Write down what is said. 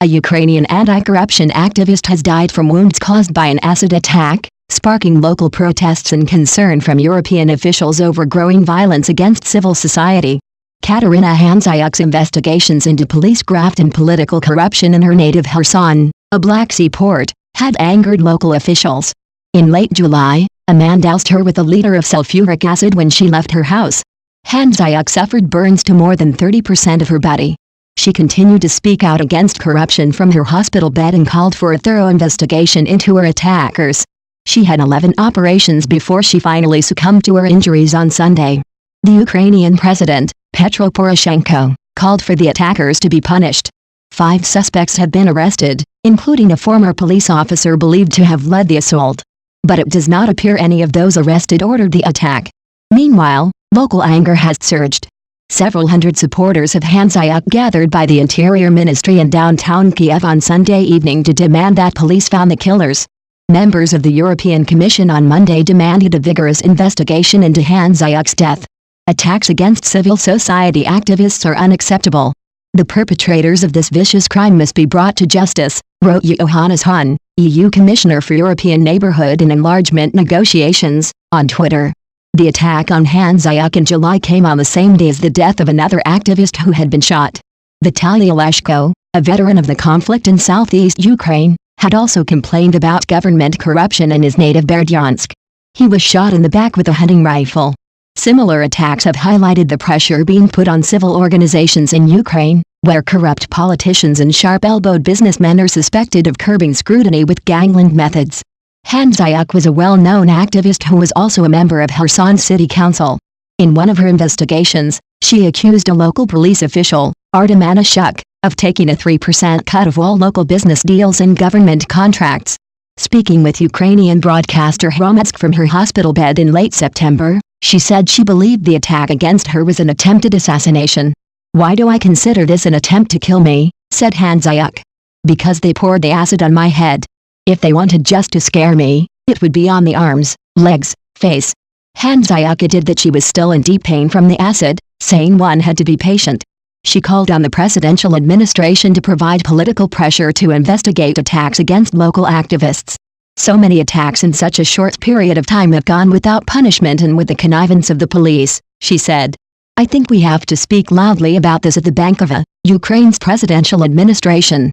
A Ukrainian anti-corruption activist has died from wounds caused by an acid attack, sparking local protests and concern from European officials over growing violence against civil society. Kateryna Handzyuk's investigations into police graft and political corruption in her native Kherson, a Black Sea port, had angered local officials. In late July, a man doused her with a liter of sulfuric acid when she left her house. Handzyuk suffered burns to more than 30% of her body. She continued to speak out against corruption from her hospital bed and called for a thorough investigation into her attackers. She had 11 operations before she finally succumbed to her injuries on Sunday. The Ukrainian president, Petro Poroshenko, called for the attackers to be punished. 5 suspects have been arrested, including a former police officer believed to have led the assault. But it does not appear any of those arrested ordered the attack. Meanwhile, local anger has surged. Several hundred supporters of Handzyuk gathered by the Interior Ministry in downtown Kiev on Sunday evening to demand that police found the killers. Members of the European Commission on Monday demanded a vigorous investigation into Handzyuk's death. Attacks against civil society activists are unacceptable. The perpetrators of this vicious crime must be brought to justice, wrote Johannes Hahn, EU Commissioner for European Neighbourhood and Enlargement Negotiations, on Twitter. The attack on Handzyuk in July came on the same day as the death of another activist who had been shot. Vitaly Leshko, a veteran of the conflict in southeast Ukraine, had also complained about government corruption in his native Berdyansk. He was shot in the back with a hunting rifle. Similar attacks have highlighted the pressure being put on civil organizations in Ukraine, where corrupt politicians and sharp-elbowed businessmen are suspected of curbing scrutiny with gangland methods. Handzyuk was a well-known activist who was also a member of Kherson City Council. In one of her investigations, she accused a local police official, Artem Anishuk, of taking a 3% cut of all local business deals and government contracts. Speaking with Ukrainian broadcaster Hromadsk from her hospital bed in late September, she said she believed the attack against her was an attempted assassination. "Why do I consider this an attempt to kill me?" said Handzyuk. "Because they poured the acid on my head. If they wanted just to scare me, it would be on the arms, legs, face." Handzyuk added that she was still in deep pain from the acid, saying one had to be patient. She called on the presidential administration to provide political pressure to investigate attacks against local activists. "So many attacks in such a short period of time have gone without punishment and with the connivance of the police," she said. "I think we have to speak loudly about this at the Bankova, Ukraine's presidential administration."